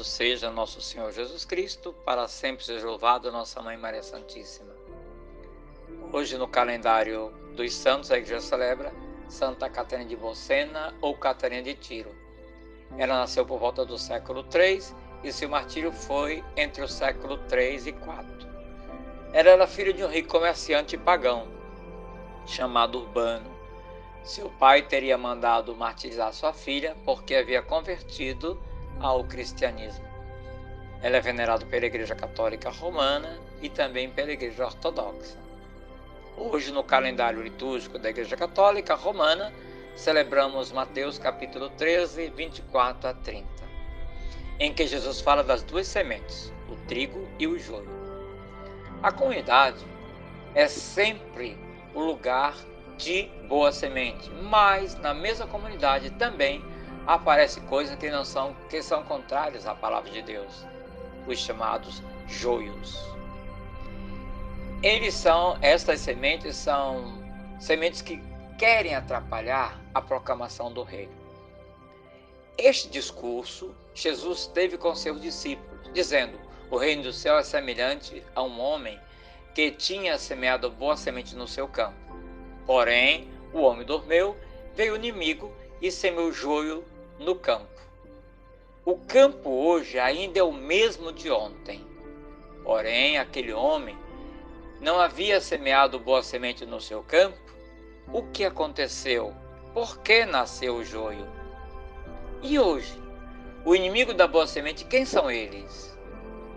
Louvado seja nosso Senhor Jesus Cristo, para sempre seja louvado nossa Mãe Maria Santíssima. Hoje no calendário dos santos a igreja celebra Santa Catarina de Bolsena ou Catarina de Tiro. Ela nasceu por volta do século III e seu martírio foi entre o século III e IV. Ela era filha de um rico comerciante pagão, chamado Urbano. Seu pai teria mandado martirizar sua filha porque havia convertido ao cristianismo. Ela é venerada pela Igreja Católica Romana e também pela Igreja Ortodoxa. Hoje, no calendário litúrgico da Igreja Católica Romana, celebramos Mateus capítulo 13, 24 a 30, em que Jesus fala das duas sementes, o trigo e o joio. A comunidade é sempre o lugar de boa semente, mas na mesma comunidade também aparecem coisas que são contrárias à palavra de Deus, os chamados joios. Estas sementes são sementes que querem atrapalhar a proclamação do reino. Este discurso Jesus teve com seus discípulos, dizendo: o reino do céu é semelhante a um homem que tinha semeado boa semente no seu campo. Porém, o homem dormiu, veio o inimigo e semeou joio no campo. O campo hoje ainda é o mesmo de ontem. Porém, aquele homem não havia semeado boa semente no seu campo. O que aconteceu? Por que nasceu o joio? E hoje, o inimigo da boa semente, quem são eles?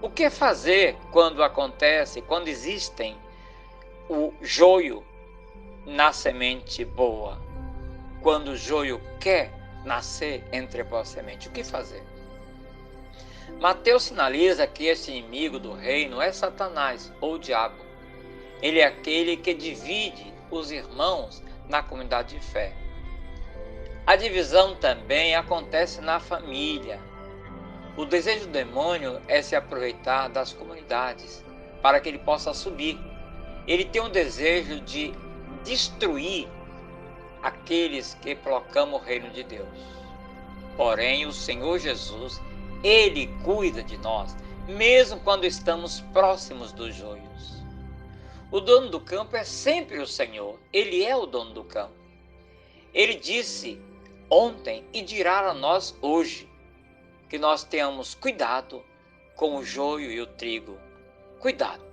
O que fazer quando existem o joio na semente boa? Quando o joio quer nascer entre a boa semente, o que fazer? Mateus sinaliza que esse inimigo do reino é Satanás ou o diabo. Ele é aquele que divide os irmãos na comunidade de fé. A divisão também acontece na família. O desejo do demônio é se aproveitar das comunidades para que ele possa subir. Ele tem um desejo de destruir aqueles que proclamam o reino de Deus. Porém, o Senhor Jesus, Ele cuida de nós, mesmo quando estamos próximos dos joios. O dono do campo é sempre o Senhor, Ele é o dono do campo. Ele disse ontem e dirá a nós hoje que nós tenhamos cuidado com o joio e o trigo. Cuidado.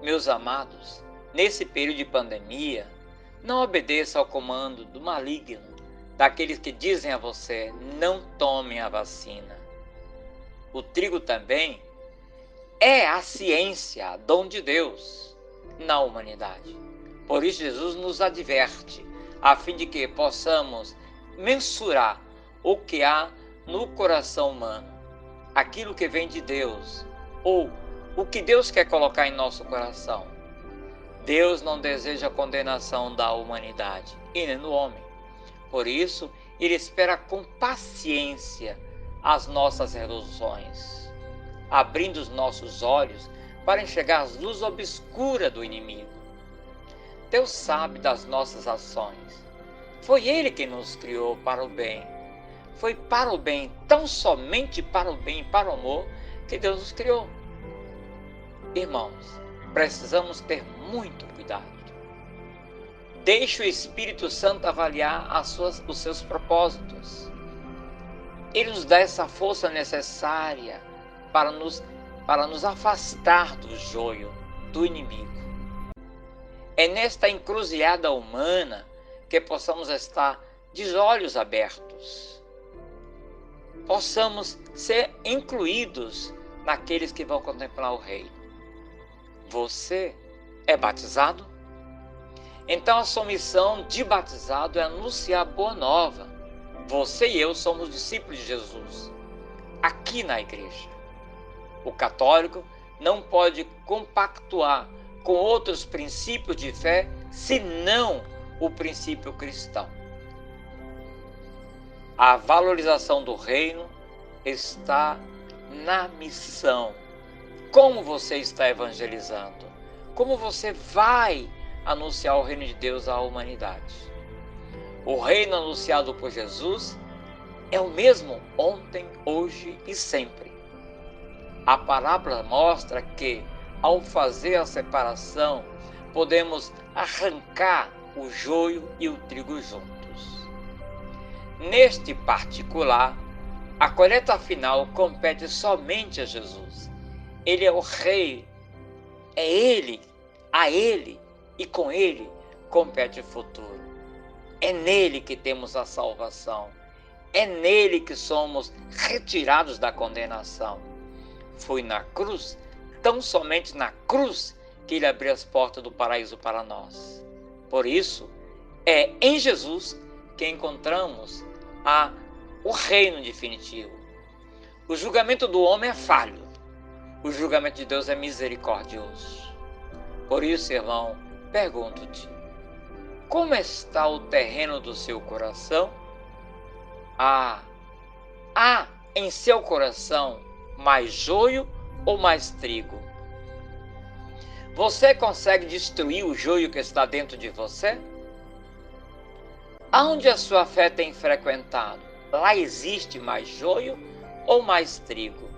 Meus amados, nesse período de pandemia, não obedeça ao comando do maligno, daqueles que dizem a você: não tomem a vacina. O trigo também é a ciência, dom de Deus na humanidade. Por isso Jesus nos adverte, a fim de que possamos mensurar o que há no coração humano, aquilo que vem de Deus, ou o que Deus quer colocar em nosso coração. Deus não deseja a condenação da humanidade e nem do homem. Por isso, Ele espera com paciência as nossas resoluções, abrindo os nossos olhos para enxergar as luzes obscuras do inimigo. Deus sabe das nossas ações. Foi Ele quem nos criou para o bem. Foi para o bem, tão somente para o bem e para o amor, que Deus nos criou. Irmãos, precisamos ter muito cuidado. Deixe o Espírito Santo avaliar os seus propósitos. Ele nos dá essa força necessária para nos afastar do joio, do inimigo. É nesta encruzilhada humana que possamos estar de olhos abertos. Possamos ser incluídos naqueles que vão contemplar o Rei. Você é batizado? Então a sua missão de batizado é anunciar a boa nova. Você e eu somos discípulos de Jesus, aqui na igreja. O católico não pode compactuar com outros princípios de fé, senão o princípio cristão. A valorização do reino está na missão. Como você está evangelizando? Como você vai anunciar o reino de Deus à humanidade? O reino anunciado por Jesus é o mesmo ontem, hoje e sempre. A parábola mostra que, ao fazer a separação, podemos arrancar o joio e o trigo juntos. Neste particular, a colheita final compete somente a Jesus. Ele é o Rei, é Ele, a Ele e com Ele compete o futuro. É nele que temos a salvação. É nele que somos retirados da condenação. Foi na cruz, tão somente na cruz, que ele abriu as portas do paraíso para nós. Por isso, é em Jesus que encontramos o reino definitivo. O julgamento do homem é falho. O julgamento de Deus é misericordioso. Por isso, irmão, pergunto-te: como está o terreno do seu coração? Há em seu coração mais joio ou mais trigo? Você consegue destruir o joio que está dentro de você? Aonde a sua fé tem frequentado? Lá existe mais joio ou mais trigo?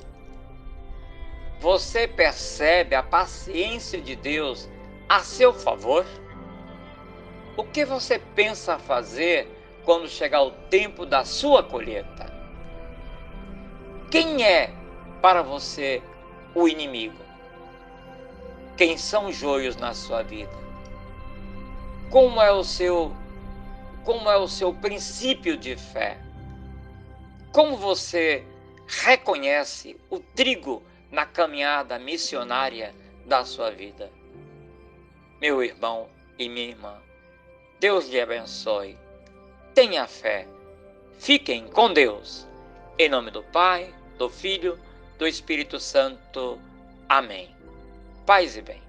Você percebe a paciência de Deus a seu favor? O que você pensa fazer quando chegar o tempo da sua colheita? Quem é para você o inimigo? Quem são os joios na sua vida? Como é o seu princípio de fé? Como você reconhece o trigo na caminhada missionária da sua vida? Meu irmão e minha irmã, Deus lhe abençoe. Tenha fé. Fiquem com Deus. Em nome do Pai, do Filho, do Espírito Santo. Amém. Paz e bem.